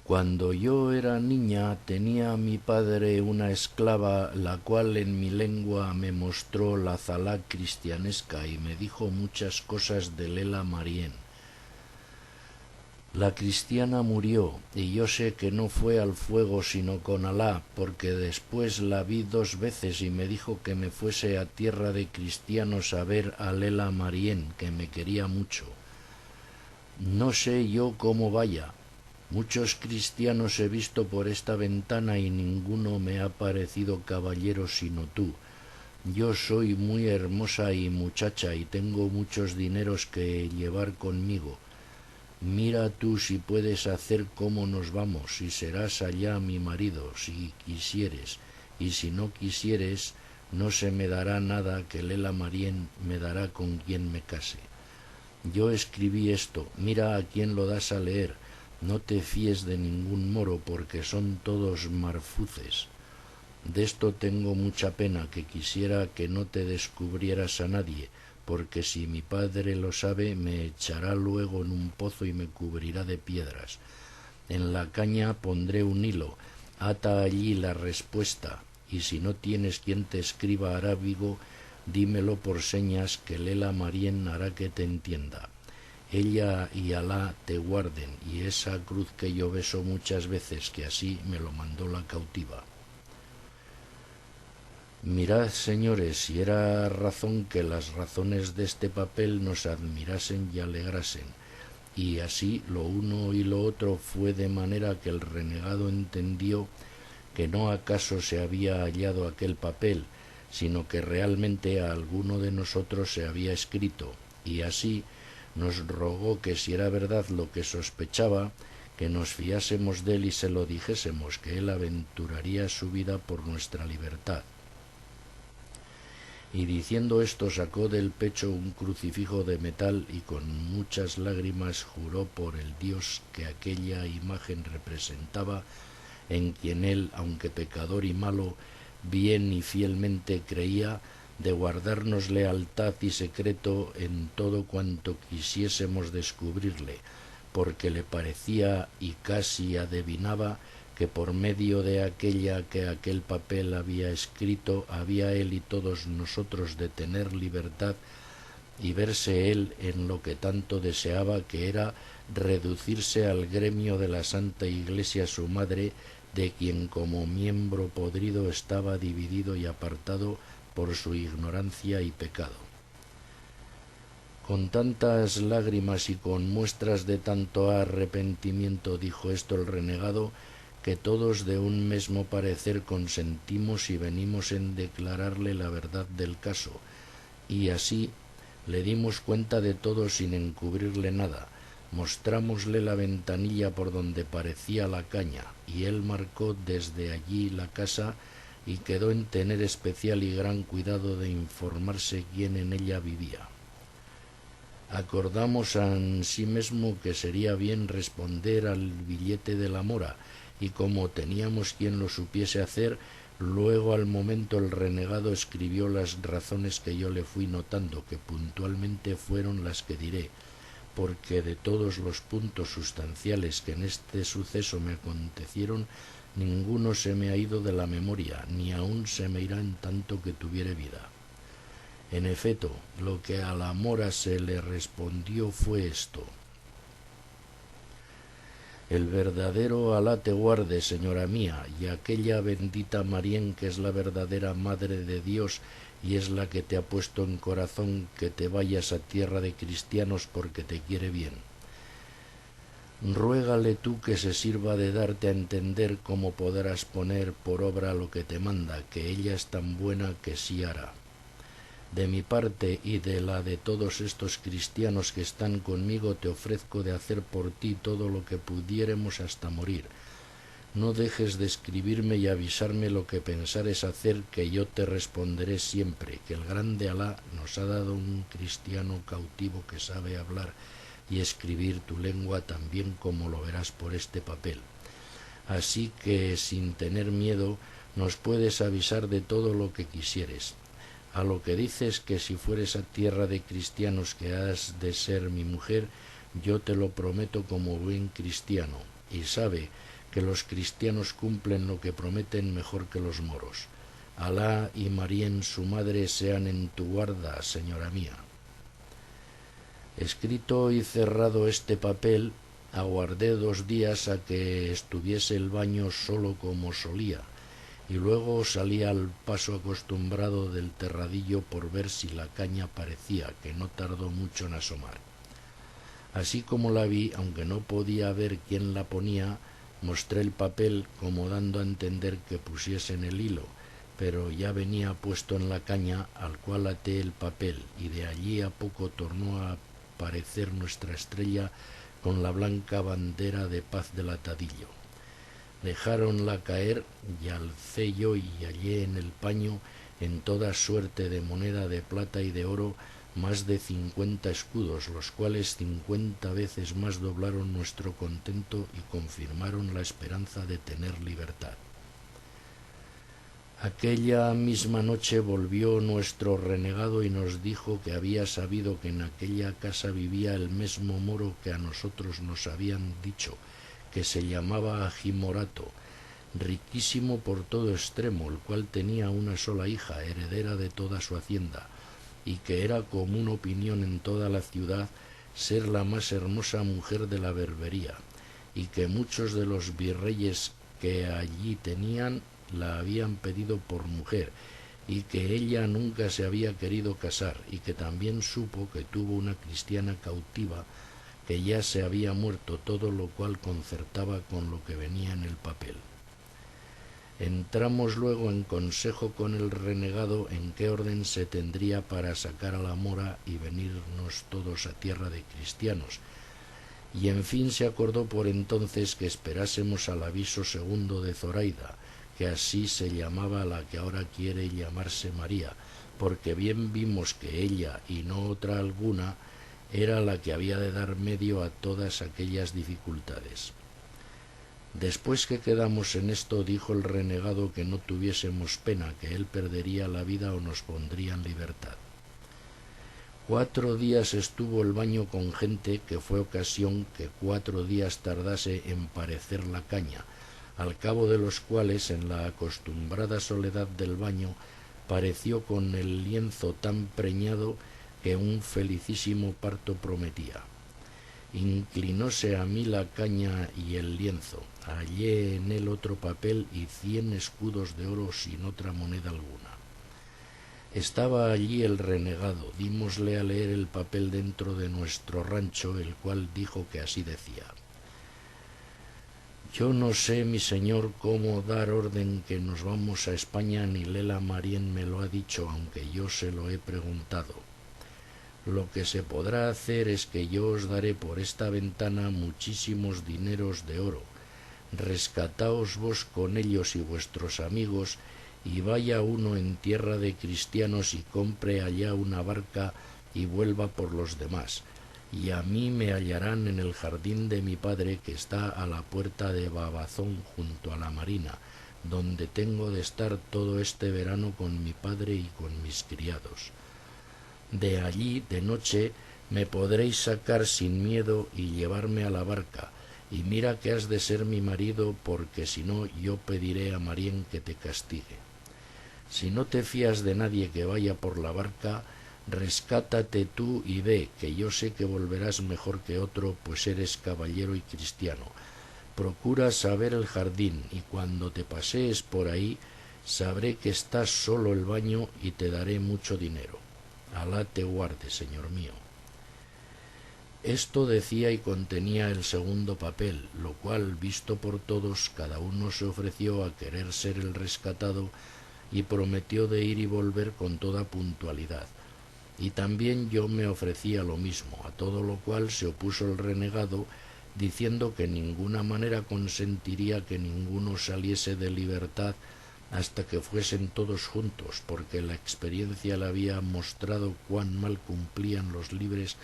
Cuando yo era niña tenía mi padre una esclava, la cual en mi lengua me mostró la zalá cristianesca y me dijo muchas cosas de Lela Marién. La cristiana murió, y yo sé que no fue al fuego sino con Alá, porque después la vi 2 veces y me dijo que me fuese a tierra de cristianos a ver a Lela Marién, que me quería mucho. No sé yo cómo vaya. Muchos cristianos he visto por esta ventana y ninguno me ha parecido caballero sino tú. Yo soy muy hermosa y muchacha y tengo muchos dineros que llevar conmigo. Mira tú si puedes hacer cómo nos vamos, y serás allá mi marido, si quisieres, y si no quisieres, no se me dará nada que Lela Marién me dará con quien me case. Yo escribí esto, mira a quién lo das a leer, no te fíes de ningún moro porque son todos marfuces. De esto tengo mucha pena, que quisiera que no te descubrieras a nadie, porque si mi padre lo sabe me echará luego en un pozo y me cubrirá de piedras. En la caña pondré un hilo, ata allí la respuesta, y si no tienes quien te escriba arábigo, dímelo por señas que Lela Marién hará que te entienda. Ella y Alá te guarden, y esa cruz que yo beso muchas veces, que así me lo mandó la cautiva. Mirad, señores, si era razón que las razones de este papel nos admirasen y alegrasen. Y así lo uno y lo otro fue de manera que el renegado entendió que no acaso se había hallado aquel papel, sino que realmente a alguno de nosotros se había escrito, y así nos rogó que si era verdad lo que sospechaba, que nos fiásemos de él y se lo dijésemos, que él aventuraría su vida por nuestra libertad. Y diciendo esto sacó del pecho un crucifijo de metal y con muchas lágrimas juró por el Dios que aquella imagen representaba, en quien él, aunque pecador y malo, bien y fielmente creía, de guardarnos lealtad y secreto en todo cuanto quisiésemos descubrirle, porque le parecía y casi adivinaba que por medio de aquella que aquel papel había escrito, había él y todos nosotros de tener libertad y verse él en lo que tanto deseaba, que era reducirse al gremio de la Santa Iglesia su madre, de quien como miembro podrido estaba dividido y apartado por su ignorancia y pecado. Con tantas lágrimas y con muestras de tanto arrepentimiento dijo esto el renegado, que todos de un mismo parecer consentimos y venimos en declararle la verdad del caso, y así le dimos cuenta de todo sin encubrirle nada. Mostrámosle la ventanilla por donde parecía la caña, y él marcó desde allí la casa y quedó en tener especial y gran cuidado de informarse quién en ella vivía. Acordamos ansimesmo que sería bien responder al billete de la mora, y como teníamos quien lo supiese hacer, luego al momento el renegado escribió las razones que yo le fui notando, que puntualmente fueron las que diré, porque de todos los puntos sustanciales que en este suceso me acontecieron, ninguno se me ha ido de la memoria, ni aun se me irá en tanto que tuviere vida. En efecto, lo que a la mora se le respondió fue esto: el verdadero Alá te guarde, señora mía, y aquella bendita Marién, que es la verdadera Madre de Dios, y es la que te ha puesto en corazón que te vayas a tierra de cristianos porque te quiere bien. Ruégale tú que se sirva de darte a entender cómo podrás poner por obra lo que te manda, que ella es tan buena que sí hará. De mi parte y de la de todos estos cristianos que están conmigo, te ofrezco de hacer por ti todo lo que pudiéremos hasta morir. No dejes de escribirme y avisarme lo que pensares hacer, que yo te responderé siempre, que el grande Alá nos ha dado un cristiano cautivo que sabe hablar y escribir tu lengua tan bien como lo verás por este papel. Así que, sin tener miedo, nos puedes avisar de todo lo que quisieres. A lo que dices que si fueres a tierra de cristianos que has de ser mi mujer, yo te lo prometo como buen cristiano, y sabe que los cristianos cumplen lo que prometen mejor que los moros. Alá y Marién su madre sean en tu guarda, señora mía. Escrito y cerrado este papel, aguardé 2 días a que estuviese el baño solo como solía, y luego salí al paso acostumbrado del terradillo por ver si la caña parecía, que no tardó mucho en asomar. Así como la vi, aunque no podía ver quién la ponía, mostré el papel como dando a entender que pusiesen el hilo, pero ya venía puesto en la caña, al cual até el papel, y de allí a poco tornó a aparecer nuestra estrella con la blanca bandera de paz del atadillo. Dejáronla caer y alcé yo y hallé en el paño, en toda suerte de moneda de plata y de oro, más de 50 escudos, los cuales 50 veces más doblaron nuestro contento y confirmaron la esperanza de tener libertad. Aquella misma noche volvió nuestro renegado y nos dijo que había sabido que en aquella casa vivía el mesmo moro que a nosotros nos habían dicho, que se llamaba Agi Morato, riquísimo por todo extremo, el cual tenía una sola hija, heredera de toda su hacienda, y que era común opinión en toda la ciudad ser la más hermosa mujer de la Berbería, y que muchos de los virreyes que allí tenían la habían pedido por mujer, y que ella nunca se había querido casar, y que también supo que tuvo una cristiana cautiva, que ya se había muerto, todo lo cual concertaba con lo que venía en el papel. Entramos luego en consejo con el renegado en qué orden se tendría para sacar a la mora y venirnos todos a tierra de cristianos, y en fin se acordó por entonces que esperásemos al aviso segundo de Zoraida, que así se llamaba la que ahora quiere llamarse María, porque bien vimos que ella y no otra alguna era la que había de dar medio a todas aquellas dificultades. Después que quedamos en esto, dijo el renegado que no tuviésemos pena, que él perdería la vida o nos pondría en libertad. 4 días estuvo el baño con gente, que fue ocasión que 4 días tardase en parecer la caña, al cabo de los cuales, en la acostumbrada soledad del baño, pareció con el lienzo tan preñado que un felicísimo parto prometía. Inclinóse a mí la caña y el lienzo, hallé en él otro papel y 100 escudos de oro sin otra moneda alguna. Estaba allí el renegado, dímosle a leer el papel dentro de nuestro rancho, el cual dijo que así decía: yo no sé, mi señor, cómo dar orden que nos vamos a España, ni Lela Marién me lo ha dicho, aunque yo se lo he preguntado. Lo que se podrá hacer es que yo os daré por esta ventana muchísimos dineros de oro. Rescataos vos con ellos y vuestros amigos, y vaya uno en tierra de cristianos y compre allá una barca y vuelva por los demás. Y a mí me hallarán en el jardín de mi padre, que está a la puerta de Babazón, junto a la marina, donde tengo de estar todo este verano con mi padre y con mis criados. De allí, de noche, me podréis sacar sin miedo y llevarme a la barca, y mira que has de ser mi marido, porque si no yo pediré a Marién que te castigue. Si no te fías de nadie que vaya por la barca, rescátate tú y ve, que yo sé que volverás mejor que otro, pues eres caballero y cristiano. Procura saber el jardín, y cuando te pasees por ahí, sabré que está solo el baño y te daré mucho dinero. Alá te guarde, señor mío. Esto decía y contenía el segundo papel, lo cual, visto por todos, cada uno se ofreció a querer ser el rescatado y prometió de ir y volver con toda puntualidad. Y también yo me ofrecía lo mismo, a todo lo cual se opuso el renegado, diciendo que en ninguna manera consentiría que ninguno saliese de libertad hasta que fuesen todos juntos, porque la experiencia le había mostrado cuán mal cumplían los libres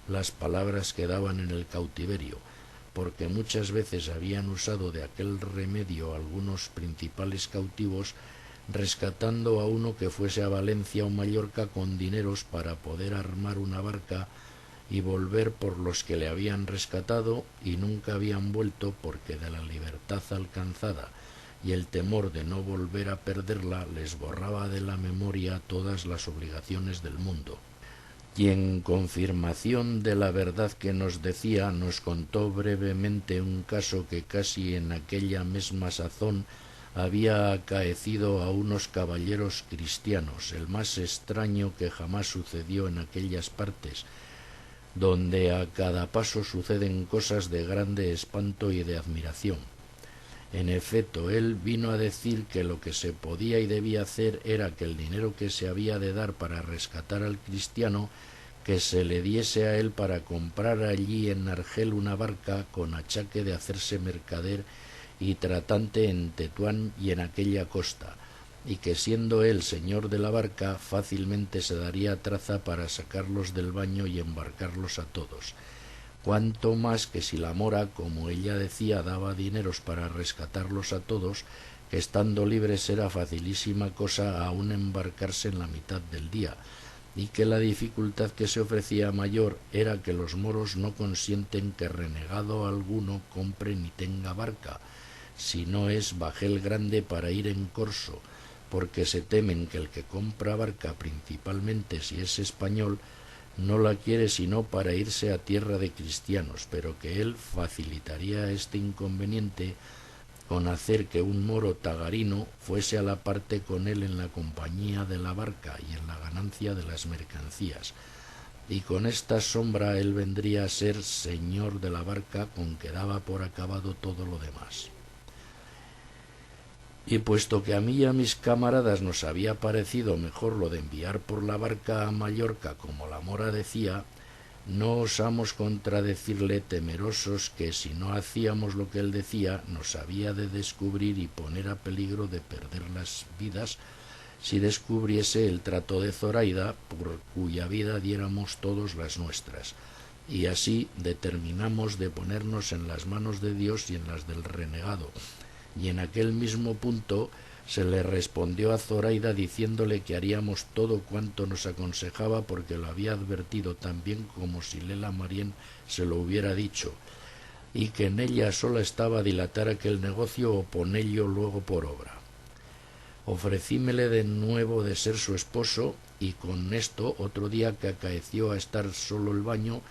las palabras que daban en el cautiverio, porque muchas veces habían usado de aquel remedio algunos principales cautivos, rescatando a uno que fuese a Valencia o Mallorca con dineros para poder armar una barca y volver por los que le habían rescatado y nunca habían vuelto, porque de la libertad alcanzada y el temor de no volver a perderla les borraba de la memoria todas las obligaciones del mundo. Y en confirmación de la verdad que nos decía, nos contó brevemente un caso que casi en aquella misma sazón había acaecido a unos caballeros cristianos, el más extraño que jamás sucedió en aquellas partes, donde a cada paso suceden cosas de grande espanto y de admiración. En efecto, él vino a decir que lo que se podía y debía hacer era que el dinero que se había de dar para rescatar al cristiano, que se le diese a él para comprar allí en Argel una barca con achaque de hacerse mercader y tratante en Tetuán y en aquella costa, y que siendo él señor de la barca fácilmente se daría traza para sacarlos del baño y embarcarlos a todos. Cuanto más que si la mora, como ella decía, daba dineros para rescatarlos a todos, que estando libres era facilísima cosa aún embarcarse en la mitad del día, y que la dificultad que se ofrecía mayor era que los moros no consienten que renegado alguno compre ni tenga barca, si no es bajel grande para ir en corso, porque se temen que el que compra barca, principalmente si es español, no la quiere sino para irse a tierra de cristianos, pero que él facilitaría este inconveniente con hacer que un moro tagarino fuese a la parte con él en la compañía de la barca y en la ganancia de las mercancías, y con esta sombra él vendría a ser señor de la barca, con que daba por acabado todo lo demás. Y puesto que a mí y a mis camaradas nos había parecido mejor lo de enviar por la barca a Mallorca, como la mora decía, no osamos contradecirle, temerosos que si no hacíamos lo que él decía, nos había de descubrir y poner a peligro de perder las vidas si descubriese el trato de Zoraida, por cuya vida diéramos todos las nuestras. Y así determinamos de ponernos en las manos de Dios y en las del renegado. Y en aquel mismo punto se le respondió a Zoraida diciéndole que haríamos todo cuanto nos aconsejaba, porque lo había advertido tan bien como si Lela Marién se lo hubiera dicho, y que en ella sola estaba dilatar aquel negocio o ponello luego por obra. Ofrecímele de nuevo de ser su esposo, y con esto otro día que acaeció a estar solo el baño,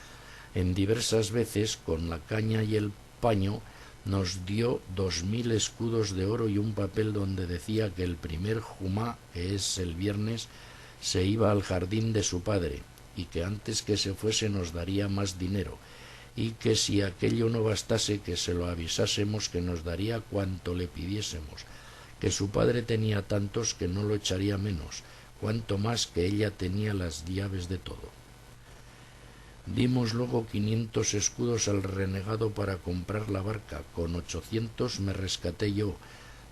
en diversas veces con la caña y el paño nos dio 2000 escudos de oro y un papel donde decía que el primer jumá, que es el viernes, se iba al jardín de su padre, y que antes que se fuese nos daría más dinero, y que si aquello no bastase que se lo avisásemos que nos daría cuanto le pidiésemos, que su padre tenía tantos que no lo echaría menos, cuanto más que ella tenía las llaves de todo. Dimos luego 500 escudos al renegado para comprar la barca, con 800 me rescaté yo,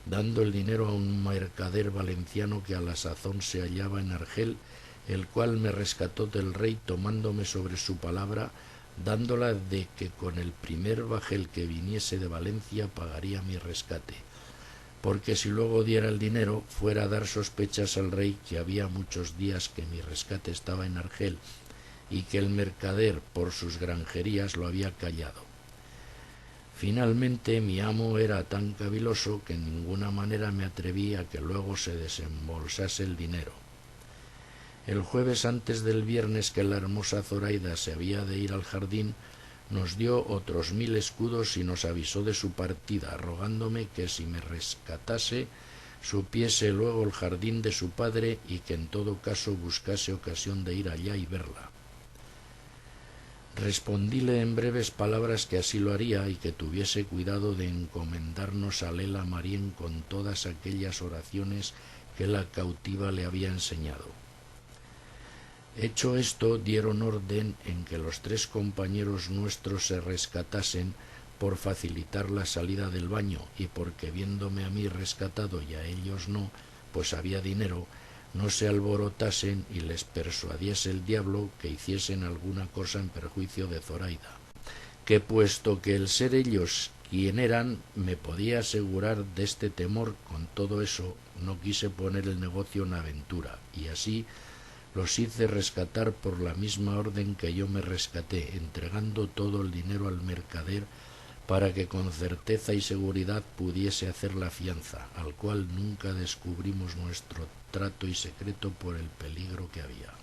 dando el dinero a un mercader valenciano que a la sazón se hallaba en Argel, el cual me rescató del rey tomándome sobre su palabra, dándola de que con el primer bajel que viniese de Valencia pagaría mi rescate, porque si luego diera el dinero fuera a dar sospechas al rey que había muchos días que mi rescate estaba en Argel, y que el mercader por sus granjerías lo había callado. Finalmente mi amo era tan caviloso que en ninguna manera me atreví a que luego se desembolsase el dinero. El jueves antes del viernes que la hermosa Zoraida se había de ir al jardín, nos dio otros 1000 escudos y nos avisó de su partida, rogándome que si me rescatase supiese luego el jardín de su padre y que en todo caso buscase ocasión de ir allá y verla. Respondíle en breves palabras que así lo haría y que tuviese cuidado de encomendarnos a Lela Marién con todas aquellas oraciones que la cautiva le había enseñado. Hecho esto, dieron orden en que los 3 compañeros nuestros se rescatasen por facilitar la salida del baño, y porque viéndome a mí rescatado y a ellos no, pues había dinero, no se alborotasen y les persuadiese el diablo que hiciesen alguna cosa en perjuicio de Zoraida, que puesto que el ser ellos quien eran me podía asegurar de este temor, con todo eso no quise poner el negocio en aventura, y así Los hice rescatar por la misma orden que yo me rescaté, entregando todo el dinero al mercader para que con certeza y seguridad pudiese hacer la fianza, al cual nunca descubrimos nuestro trato y secreto por el peligro que había.